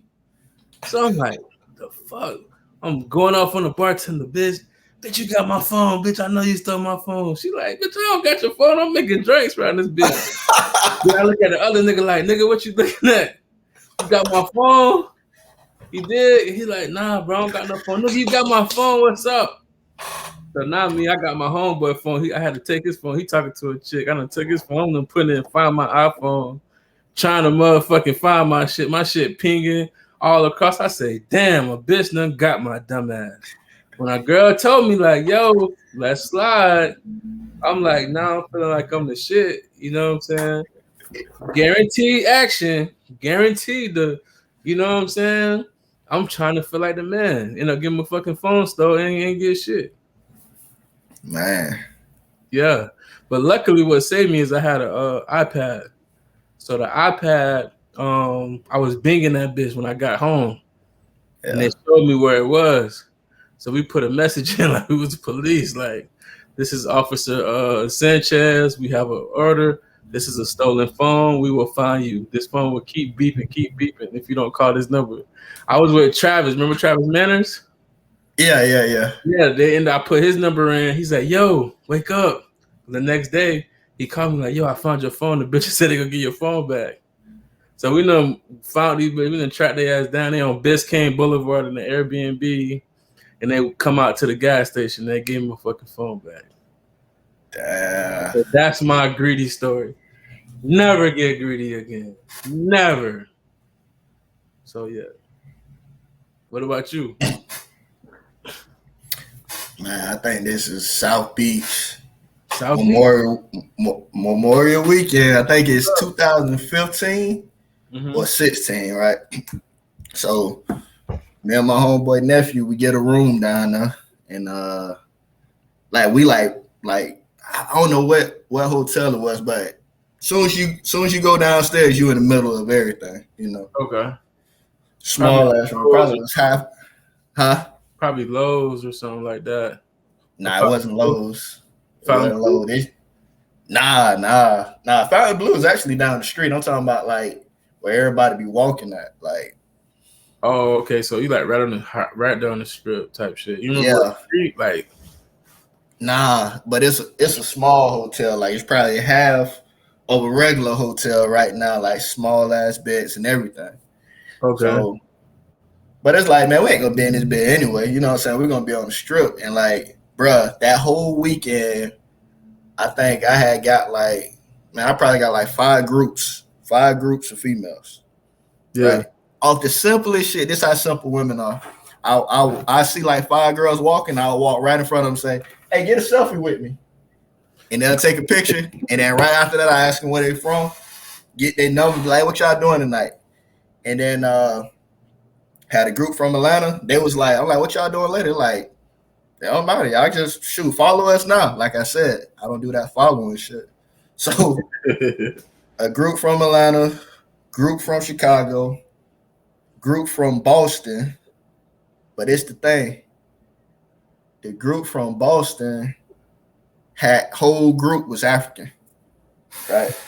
So I'm like, the fuck? I'm going off on the bartender, bitch. Bitch, you got my phone, bitch. I know you stole my phone. She like, bitch, I don't got your phone. I'm making drinks around this bitch. Then I look at the other nigga like, nigga, what you looking at? You got my phone? He did. He like, nah, bro, I don't got no phone. Nigga, you got my phone. What's up? So now me, I got my homeboy phone. I had to take his phone. He talking to a chick. I done took his phone and put it in, find my iPhone, trying to motherfucking find my shit pinging all across. I say, damn, a bitch done got my dumb ass. When a girl told me like, yo, let's slide, I'm like, now I'm feeling like I'm the shit. You know what I'm saying? Guaranteed action, guaranteed you know what I'm saying? I'm trying to feel like the man. You know, give him a fucking phone store and he ain't get shit. Man. Yeah. But luckily what saved me is I had a iPad. So the iPad, I was binging that bitch when I got home, and they showed me where it was. So we put a message in like we was police, like this is Officer Sanchez. We have an order. This is a stolen phone. We will find you. This phone will keep beeping if you don't call this number. I was with Travis. Remember Travis Manners? Yeah. Yeah. I put his number in. He's like, "Yo, wake up." The next day, he called me like, "Yo, I found your phone." The bitch said they gonna get your phone back. So we done found these, we done tracked their ass down there on Biscayne Boulevard in the Airbnb, and they come out to the gas station. They gave him a fucking phone back. So that's my greedy story. Never get greedy again. Never. So yeah. What about you? Man, I think this is South Beach South Beach? Memorial Weekend. I think it's 2015 or 16, right? So me and my homeboy nephew, we get a room down there, and like I don't know what hotel it was, but soon as you go downstairs, you in the middle of everything, you know. Okay. Small ass room, probably was half, huh? Probably Lowe's or something like that. Nah, it wasn't Lowe's. It Fountain wasn't Blue? Lowe's. Nah. Fountain Blue is actually down the street. I'm talking about like where everybody be walking at, like. Oh, okay. So you like right down the strip type shit. You remember what Yeah. street? Like, Nah, but it's a small hotel. Like it's probably half of a regular hotel right now, like small ass beds and everything. okay. So, but it's like, man, we ain't gonna be in this bed anyway. You know what I'm saying? We're gonna be on the strip, and like, bruh, that whole weekend, I think I had got like, man, I probably got like five groups of females, Yeah. right? Off the simplest shit. This how simple women are. I see like five girls walking. I'll walk right in front of them, and say, "Hey, get a selfie with me," and they'll take a picture. And then right after that, I ask them where they from, get their number, like, "What y'all doing tonight?" And then had a group from Atlanta. They was like, "I'm like, what y'all doing later?" Like, they don't matter. Y'all just follow us now. Like I said, I don't do that following shit. So a group from Atlanta, group from Chicago, group from Boston. But it's the thing. The group from Boston whole group was African, right?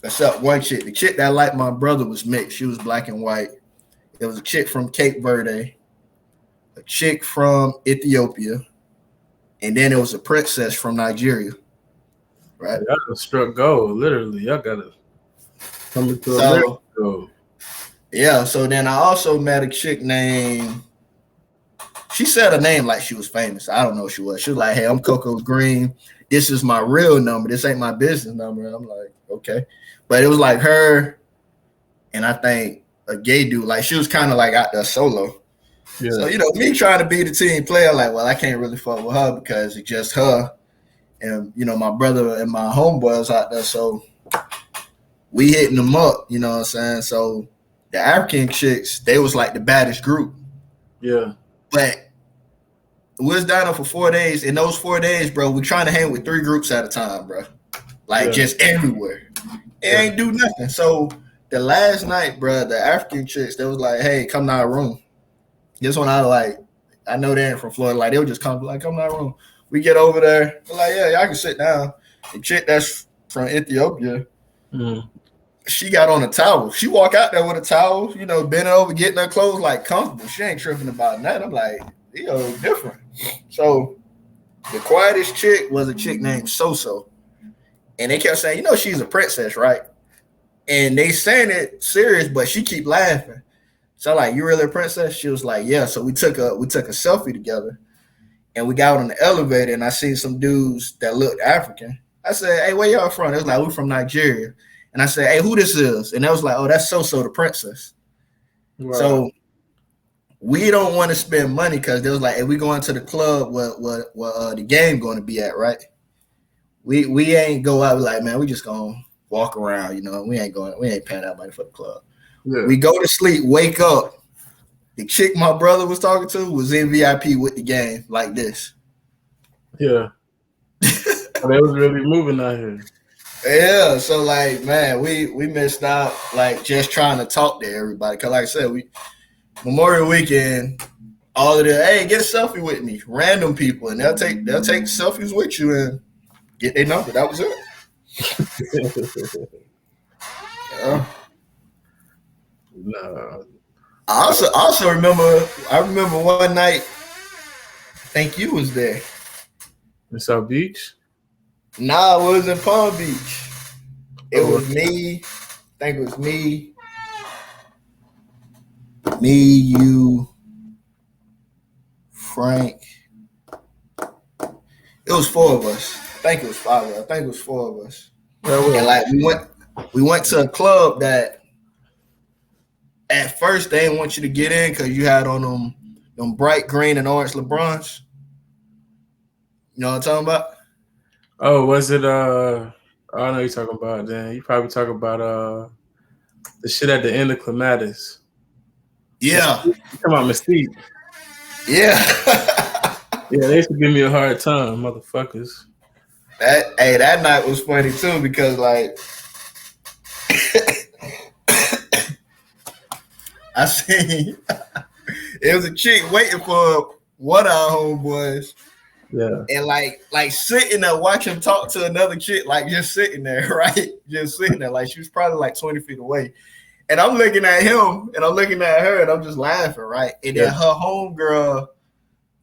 Except one chick. The chick that liked my brother was mixed. She was black and white. There was a chick from Cape Verde, a chick from Ethiopia, and then there was a princess from Nigeria, right? Y'all done struck gold, literally. Y'all gotta come into So America. yeah, so then I also met a chick named. She said her name like she was famous. I don't know who she was. She was like, "Hey, I'm Coco Green. This is my real number. This ain't my business number." And I'm like, "Okay," but it was like her. and I think a gay dude. Like she was kind of like out there solo. Yeah. So me trying to be the team player, like, well, I can't really fuck with her because it's just her, and my brother and my homeboys out there. So we hitting them up. You know what I'm saying? So the African chicks, they was like the baddest group. Yeah. But we was down there for 4 days. In those 4 days, bro, we trying to hang with 3 groups at a time, bro. Like just everywhere. It ain't do nothing. So the last night, bro, the African chicks, they was like, hey, come to our room. This one I know they ain't from Florida. Like, they would just come to our room. We get over there. They're like, yeah, y'all can sit down. The chick that's from Ethiopia, she got on a towel. She walk out there with a towel, bending over, getting her clothes like comfortable. She ain't tripping about nothing. I'm like, different. So the quietest chick was a chick named So. And they kept saying, she's a princess, right? And they saying it serious, but she keep laughing. So like, you really a princess? She was like, yeah. So we took a selfie together, and we got on the elevator, and I seen some dudes that looked African. I said, hey, where y'all from? They was like, we from Nigeria. And I said, hey, who this is? And they was like, oh, that's So the princess. Right. So we don't want to spend money because they was like, hey, we going to the club where the game going to be at, right? We ain't go out like, man, we just gonna walk around, we ain't paying that money for the club. Yeah. We go to sleep, wake up. The chick my brother was talking to was in VIP with the game like this. Yeah. They was really moving out here. Yeah, so like, man, we missed out like just trying to talk to everybody. Cause like I said, Memorial Weekend, all of the, hey, get a selfie with me, random people, and they'll take selfies with you and get their number. That was it. Yeah. No. I also remember one night, I think you was there. In South Beach? Nah, it was in Palm Beach. It was me. I think it was me, you, Frank. It was 4 of us. I think it was 5 of us. I think it was 4 of us. And like we went to a club that at first they didn't want you to get in because you had on them bright green and orange LeBrons. You know what I'm talking about? Oh, was it I know you're talking about, Dan. You probably talk about the shit at the end of Clematis. Yeah. You talking about Mystique. Yeah. Yeah, they used to give me a hard time, motherfuckers. That night was funny too because like I seen it was a chick waiting for one of our homeboys. Yeah. And like sitting there watching him talk to another chick, like just sitting there, right? Just sitting there. Like she was probably like 20 feet away. And I'm looking at him and I'm looking at her and I'm just laughing, right? And then her homegirl,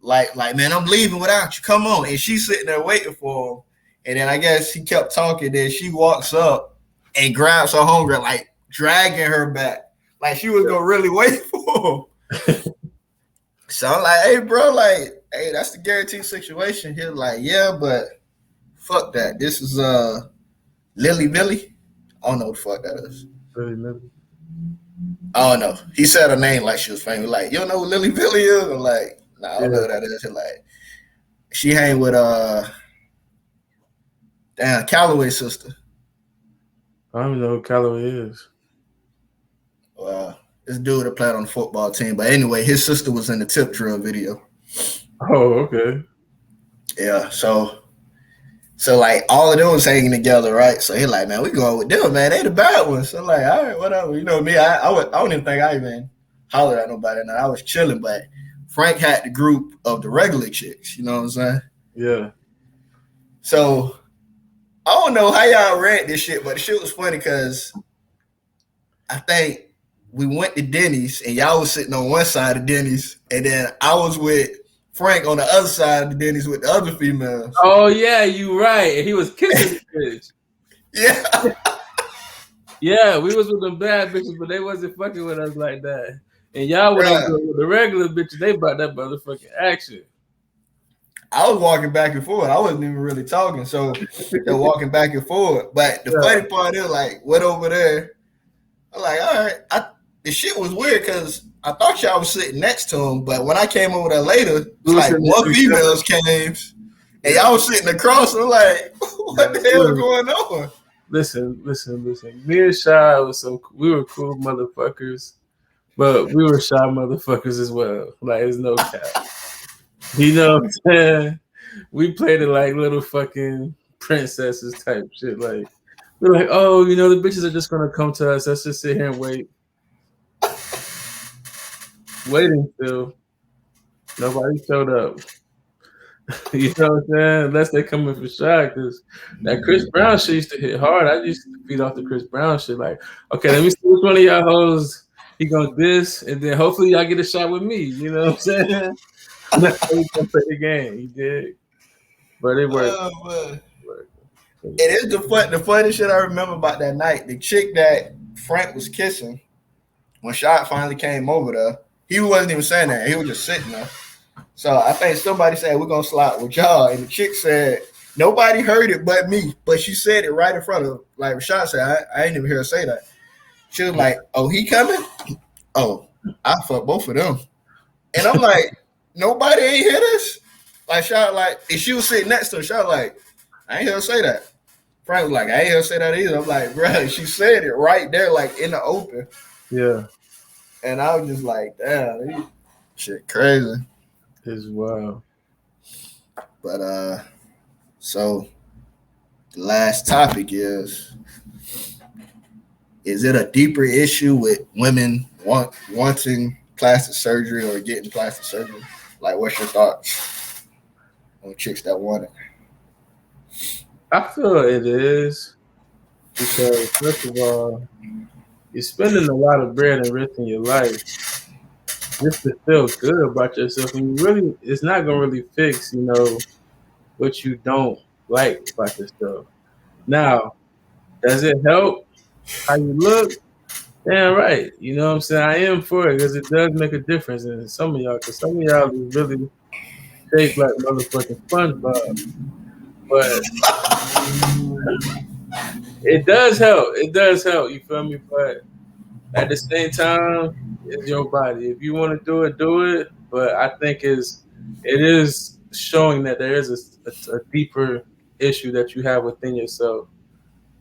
like, man, I'm leaving without you. Come on. And she's sitting there waiting for him. And then I guess he kept talking. Then she walks up and grabs her homegirl, like dragging her back. Like she was gonna really wait for him. So I'm like, hey, bro, like, hey, that's the guaranteed situation. He was like, yeah, but fuck that. This is Lily Billy. I don't know what the fuck that is. Lily. I don't know. He said her name like she was famous. Like, you don't know who Lily Billy is? I'm like, nah, I don't know who that is. He's like, she hang with Calloway's sister. I don't even know who Calloway is. Well, this dude that played on the football team. But anyway, his sister was in the tip drill video. Oh, okay. Yeah, so like all of them was hanging together, right? So he like, man, we going with them, man. They the bad ones. So I'm like, all right, whatever. You know me, I don't even think I even hollered at nobody. Now I was chilling, but Frank had the group of the regular chicks. You know what I'm saying? Yeah. So I don't know how y'all read this shit, but the shit was funny because I think we went to Denny's and y'all was sitting on one side of Denny's, and then I was with Frank on the other side of the Denny's with the other females. Oh yeah, you right. And he was kissing the bitch. Yeah. Yeah, we was with them bad bitches, but they wasn't fucking with us like that. And y'all went over with the regular bitches. They brought that motherfucking action. I was walking back and forth. I wasn't even really talking, so they're walking back and forth. But the funny part is, like, went over there, I'm like, all right. The shit was weird because I thought y'all was sitting next to him, but when I came over there later, We it's were like sitting more next to each other. females came and Yeah. y'all was sitting across. I'm like, what the hell is Look, going on? listen. Me and Shy we were cool motherfuckers, but we were shy motherfuckers as well. Like it's no cap. You know what I'm saying? We played it like little fucking princesses type shit. Like we're like, oh, the bitches are just gonna come to us. Let's just sit here and waiting still. Nobody showed up. You know what I'm saying? Unless they coming for shot, because that Chris Brown shit used to hit hard. I used to feed off the Chris Brown shit. Like, okay, let me see which one of y'all hoes he gonna diss, and then hopefully y'all get a shot with me. You know what I'm saying? That's how we gonna play the game. He did, but it worked. Oh man. It It is the funny shit I remember about that night. The chick that Frank was kissing when Shot finally came over there, he wasn't even saying that. He was just sitting there. So I think somebody said we're gonna slide with y'all, and the chick said nobody heard it but me, but she said it right in front of like Rashad said. I ain't even hear her say that. She was like, "Oh, he coming? Oh, I fuck both of them." And I'm like, nobody ain't hear this. Like Shot, like if she was sitting next to her, Shot like, I ain't hear her say that. Frank was like, I ain't hear her say that either. I'm like, bro, she said it right there, like in the open. Yeah, And I was just like, damn, shit crazy. it's wild. But so the last topic is it a deeper issue with women wanting plastic surgery or getting plastic surgery? Like, what's your thoughts on chicks that want it? I feel it is because first of all, you're spending a lot of bread and risking your life just to feel good about yourself, and it's not gonna really fix, what you don't like about yourself. Now, does it help how you look? Damn right. You know what I'm saying? I am for it because it does make a difference in some of y'all. Because some of y'all is really shaped like motherfucking SpongeBob, but it does help. It does help. You feel me? But at the same time, it's your body. If you want to do it, do it. But I think it is showing that there is a deeper issue that you have within yourself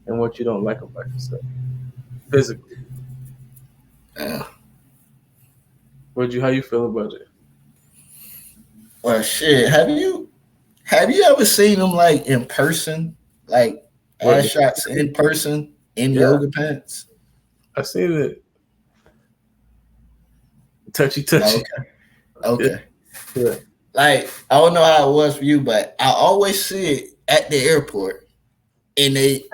and what you don't like about yourself physically. Yeah. How you feel about it? Well, shit. Have you ever seen them like in person, like What? ass shots in person in Yeah, yoga pants? I seen it. Touchy, Oh, touchy. okay, Yeah, okay. yeah. Like I don't know how it was for you, but I always see it at the airport, and they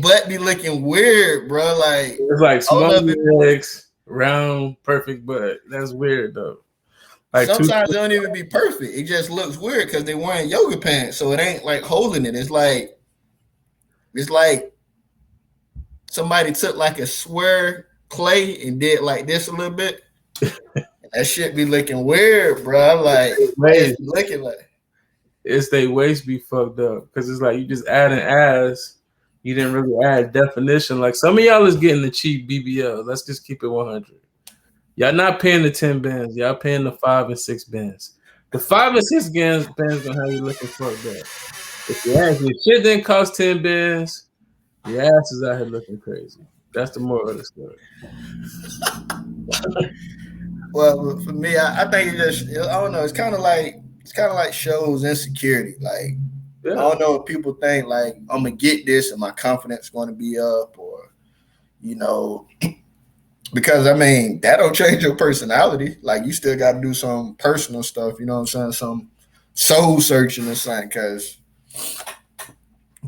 butt be looking weird, bro. Like It's like I don't small know if it. legs, round, perfect butt. That's weird though. Like two. Sometimes it don't even be perfect. It just looks weird because they wearing yoga pants, so it ain't like holding it. It's like somebody took like a square clay and did like this a little bit. That shit be looking weird, bro. I'm like, why is Waist, it looking like? it's they waist be fucked up because it's like you just add an ass. You didn't really add definition. Like some of y'all is getting the cheap BBL. Let's just keep it 100. Y'all not paying the 10 bands. Y'all paying the 5 and 6 bands. The 5 and 6 bands gonna have you looking fucked up. If your shit didn't cost 10 bands, your ass is out here looking crazy. That's the moral of the story. Well, for me, I think it just I don't know. It's kind of like shows insecurity. Like I Yeah. don't know if people think like I'm gonna get this and my confidence going to be up, or you know, because I mean that don't change your personality. Like you still got to do some personal stuff. You know what I'm saying? Some soul searching or something. Because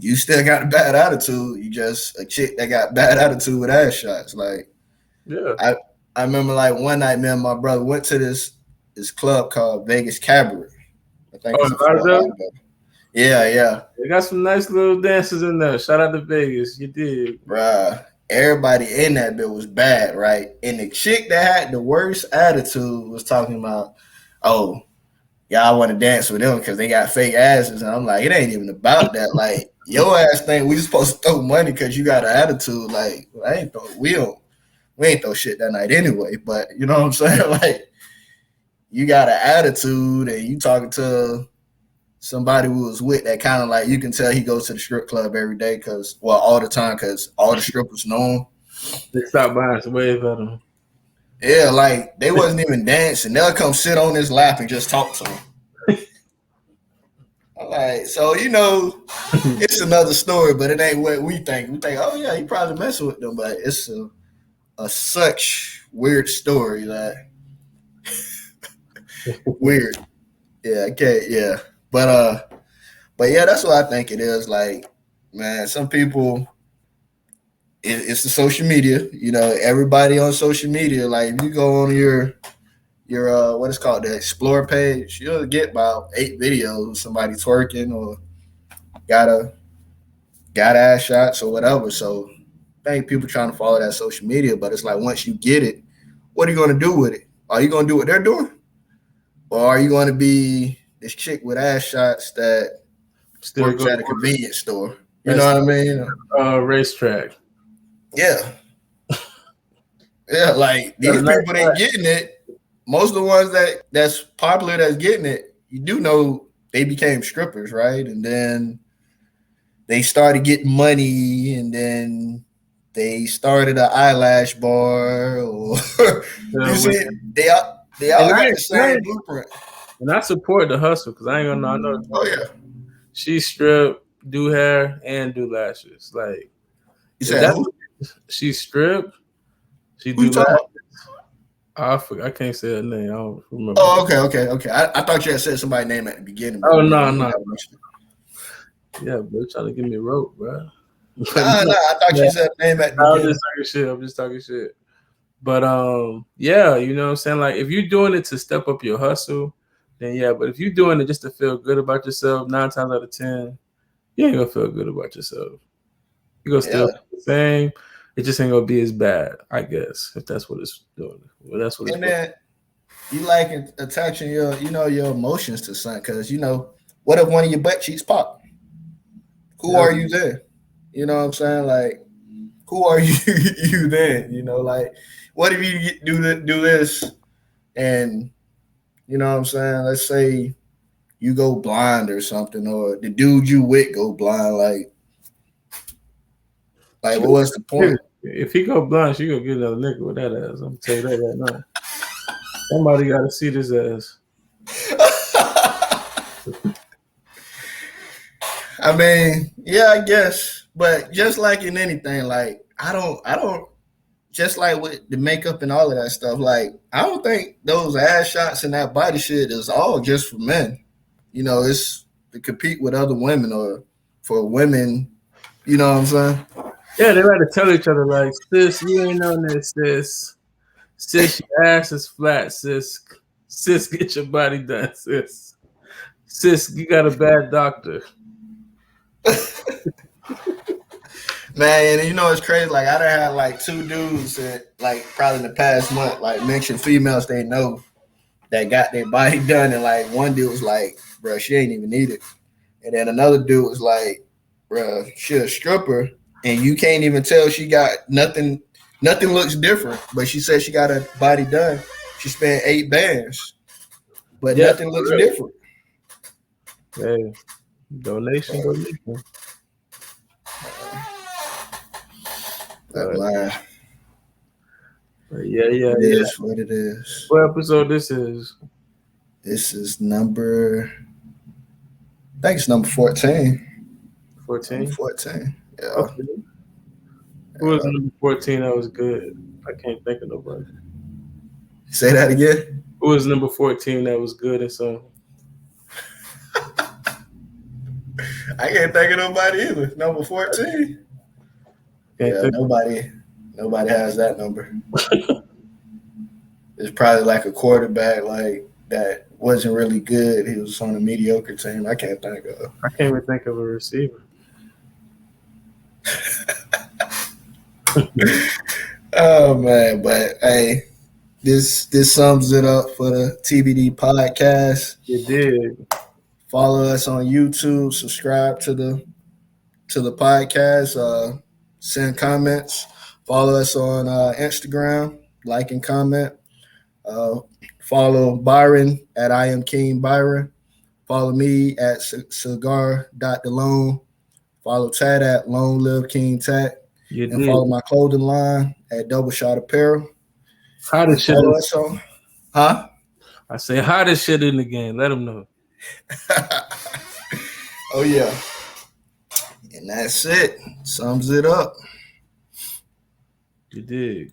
you still got a bad attitude. You just a chick that got bad attitude with ass shots. Like Yeah. I I remember like one night, me and my brother went to this club called Vegas Cabaret. I think Oh, it's and in Fort Lauderdale? Lauderdale. Yeah, yeah, They got some nice little dances in there. Shout out to Vegas. You did. bruh. Everybody in that bit was bad, right? And the chick that had the worst attitude was talking about, oh, y'all want to dance with them because they got fake asses. And I'm like, it ain't even about that. Like, your ass think we just supposed to throw money because you got an attitude. Like, we ain't throw shit that night anyway. But you know what I'm saying? Like, you got an attitude and you talking to somebody who was with that kind of like, you can tell he goes to the strip club every day all the time because all the strippers know him. They stopped by and wave at him. Yeah, like they wasn't even dancing. They'll come sit on his lap and just talk to him. I'm like, so it's another story, but it ain't what we think. We think, oh yeah, he probably messing with them, but it's a such weird story that weird. Yeah, okay, yeah. But yeah, that's what I think it is. Like, man, some people it's the social media. Everybody on social media. Like, if you go on your what is called the explore page, you'll get about 8 videos of somebody twerking or got ass shots or whatever. So I think people trying to follow that social media, but it's like once you get it, what are you going to do with it? Are you going to do what they're doing, or are you going to be this chick with ass shots that Still works go at a convenience store? You That's know what I mean? racetrack. Yeah. Yeah, like Got a these nice people that getting it, most of the ones that's popular that's getting it, you do know they became strippers, right? And then they started getting money, and then they started an eyelash bar, or you see, they all And got the same blueprint. and I support the hustle because I ain't gonna know. I know Oh yeah, she strip, do hair, and do lashes. Like, you if said that's who? she strip, she Who you do talking lashes. about? I can't say her name. I don't remember. Oh, okay. I thought you had said somebody's name at the beginning. But Oh maybe you no. might have mentioned Yeah, bro, trying to give me a rope, bro. it. Nah. I thought you said the name at the I'm beginning. just talking shit. I'm just talking shit. But yeah, you know what I'm saying? Like, if you're doing it to step up your hustle, then yeah. But if you're doing it just to feel good about yourself, 9 times out of 10, you ain't gonna feel good about yourself. You're gonna Yeah, still feel the same. It just ain't gonna be as bad, I guess, if that's what it's doing. Well, that's what it's and for. then you like attaching your emotions to something because what if one of your butt cheeks pop? Who Yeah. are you then? You know what I'm saying? Like, who are you then? Like, what if you do this and what I'm saying? Let's say you go blind or something, or the dude you with go blind. Like what was the point? If he go blind, she gonna get another nigga with that ass. I'm gonna tell you that right now. Somebody gotta see this ass. I mean, yeah, I guess, but just like in anything, like I don't just like with the makeup and all of that stuff. Like I don't think those ass shots and that body shit is all just for men. It's to compete with other women or for women. You know what I'm saying? Yeah, they like to tell each other like, sis, you ain't on this, sis. Sis, your ass is flat, sis. Sis, get your body done, sis. Sis, you got a bad doctor. Man, and it's crazy. Like I done had like 2 dudes that like probably in the past month like mentioned females they know that got their body done, and like one dude was like, "Bro, she ain't even need it," and then another dude was like, "Bro, she a stripper, and you can't even tell she got nothing. Nothing looks different, but she said she got her body done. She spent 8 bands, but Yeah, nothing looks different." hey, donation. That But, line. yeah. It is what it is. What episode this is? This is I think it's number 14. 14. Number 14. Yeah. Okay. Who was number 14 that was good? I can't think of nobody. Say that again. Who was number 14 that was good and so? I can't think of nobody either. Number 14. Yeah, nobody has that number. It's probably like a quarterback like that wasn't really good. He was on a mediocre team. I can't think of. I can't even think of a receiver. Oh man, but hey, this sums it up for the TBD podcast. It did. Follow us on YouTube. Subscribe to the podcast. Send comments. Follow us on Instagram. Like and comment. Uh, follow Byron at I am King Byron. Follow me at cigar.delone. Follow Tat at Long Live King Tat. You And did. follow my clothing line at Double Shot Apparel. And Hottest shit. follow us on, huh? I say hottest shit in the game. Let them know. Oh, yeah. And that's it. Sums it up. You did.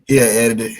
Yeah, edit it.